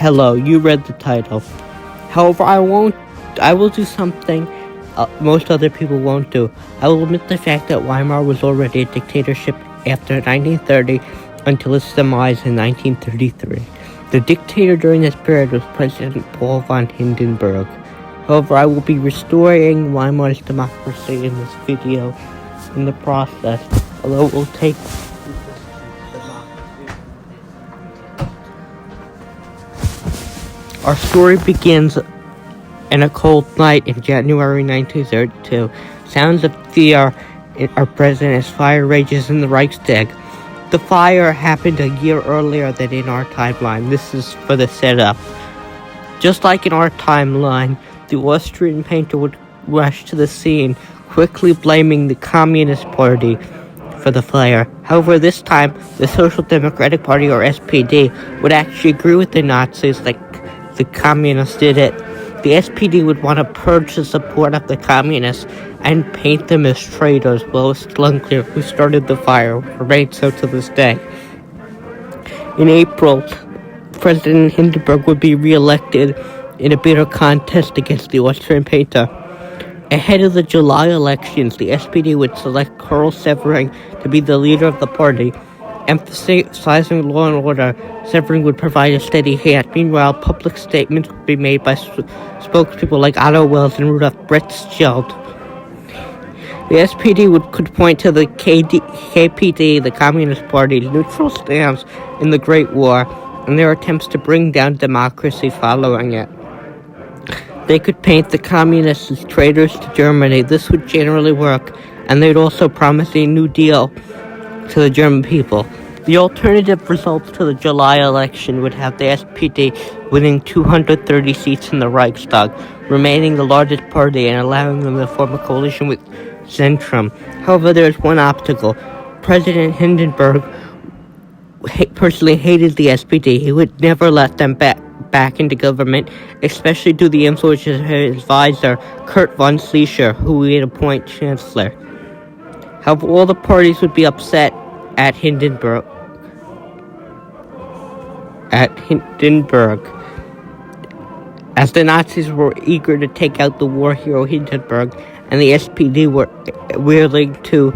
Hello, you read the title. However, I will do something most other people won't do. I will admit the fact that Weimar was already a dictatorship after 1930 until its demise in 1933. The dictator during this period was President Paul von Hindenburg. However, I will be restoring Weimar's democracy in this video in the process, although it will take Our story begins in a cold night in January 1932. Sounds of fear are present as fire rages in the Reichstag. The fire happened a year earlier than in our timeline. This is for the setup. Just like in our timeline, the Austrian painter would rush to the scene, quickly blaming the Communist Party for the fire. However, this time, the Social Democratic Party, or SPD, would actually agree with the Nazis like the Communists did it. The SPD would want to purge the support of the Communists and paint them as traitors, while it's still unclear who started the fire, remains so to this day. In April, President Hindenburg would be re-elected in a bitter contest against the Austrian painter. Ahead of the July elections, the SPD would select Karl Severing to be the leader of the party. Emphasizing law and order, Severing would provide a steady hand. Meanwhile, public statements would be made by spokespeople like Otto Wels and Rudolf Bretzschild. The SPD could point to the KPD, the Communist Party's neutral stance in the Great War, and their attempts to bring down democracy following it. They could paint the Communists as traitors to Germany. This would generally work, and they'd also promise a New Deal to the German people. The alternative results to the July election would have the SPD winning 230 seats in the Reichstag, remaining the largest party and allowing them to form a coalition with Zentrum. However, there is one obstacle. President Hindenburg personally hated the SPD. He would never let them back into government, especially due to the influence of his advisor, Kurt von Schleicher, who he would appoint chancellor. However, all the parties would be upset at Hindenburg, as the Nazis were eager to take out the war hero Hindenburg, and the SPD were willing to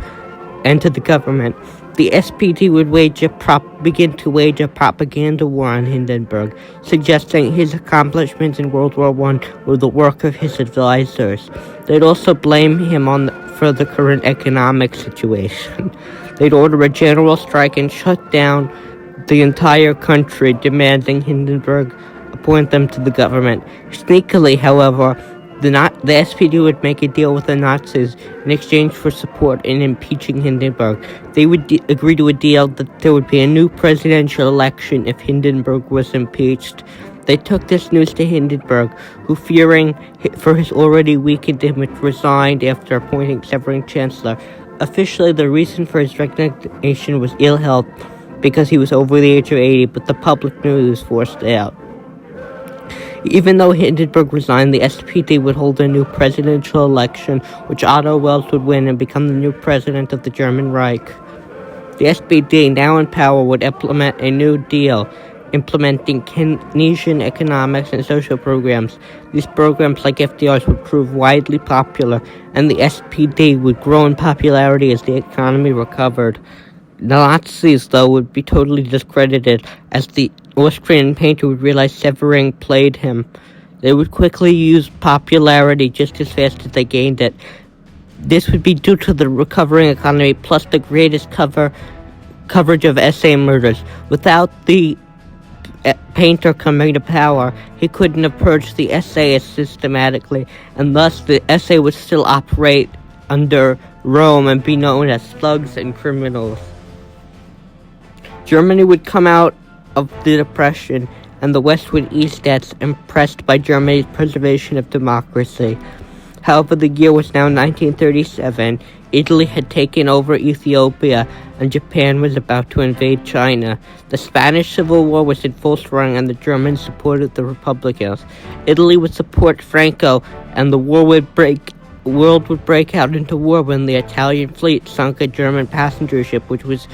enter the government. The SPD would begin to wage a propaganda war on Hindenburg, suggesting his accomplishments in World War I were the work of his advisors. They'd also blame him for the current economic situation. They'd order a general strike and shut down the entire country, demanding Hindenburg appoint them to the government. Sneakily, however, the SPD would make a deal with the Nazis in exchange for support in impeaching Hindenburg. They would agree to a deal that there would be a new presidential election if Hindenburg was impeached. They took this news to Hindenburg, who, fearing for his already weakened image, resigned after appointing Severing chancellor. Officially, the reason for his resignation was ill health, because he was over the age of 80, but the public knew he was forced out. Even though Hindenburg resigned, the SPD would hold a new presidential election, which Otto Wels would win and become the new president of the German Reich. The SPD, now in power, would implement a New Deal, implementing Keynesian economics and social programs. These programs, like FDR's, would prove widely popular, and the SPD would grow in popularity as the economy recovered. The Nazis, though, would be totally discredited, as the Austrian painter would realize Severing played him. They would quickly use popularity just as fast as they gained it. This would be due to the recovering economy, plus the greatest coverage of SA murders. Without the painter coming to power, he couldn't have purged the SAS systematically, and thus the SA would still operate under Rome and be known as thugs and criminals. Germany would come out of the Depression, and the West would ease debts, impressed by Germany's preservation of democracy. However, the year was now 1937. Italy had taken over Ethiopia, and Japan was about to invade China. The Spanish Civil War was in full swing, and the Germans supported the Republicans. Italy would support Franco, and the world would break out into war when the Italian fleet sunk a German passenger ship, which was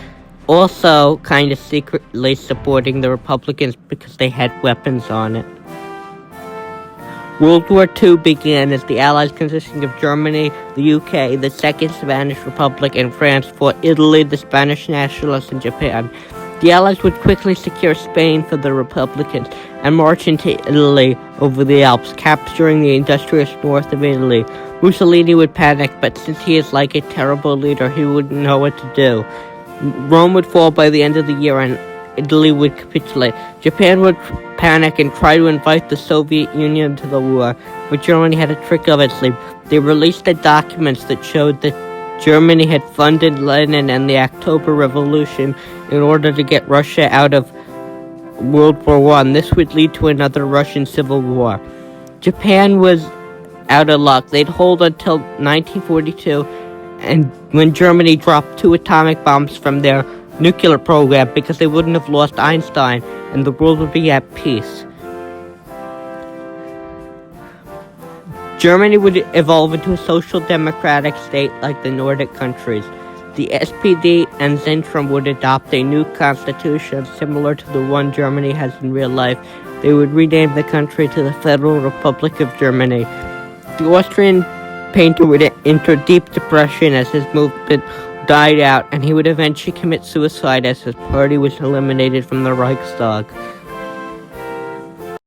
also kind of secretly supporting the Republicans because they had weapons on it. World War II began as the Allies, consisting of Germany, the UK, the Second Spanish Republic, and France, fought Italy, the Spanish nationalists, and Japan. The Allies would quickly secure Spain for the Republicans and march into Italy over the Alps, capturing the industrious north of Italy. Mussolini would panic, but since he is like a terrible leader, he wouldn't know what to do. Rome would fall by the end of the year, and Italy would capitulate. Japan would panic and try to invite the Soviet Union to the war, but Germany had a trick up its sleeve. They released the documents that showed that Germany had funded Lenin and the October Revolution in order to get Russia out of World War I. This would lead to another Russian Civil War. Japan was out of luck. They'd hold until 1942, and when Germany dropped 2 atomic bombs from their nuclear program, because they wouldn't have lost Einstein, and the world would be at peace. Germany would evolve into a social democratic state like the Nordic countries. The SPD and Zentrum would adopt a new constitution similar to the one Germany has in real life. They would rename the country to the Federal Republic of Germany. The Austrian painter would enter deep depression as his movement died out, and he would eventually commit suicide as his party was eliminated from the Reichstag.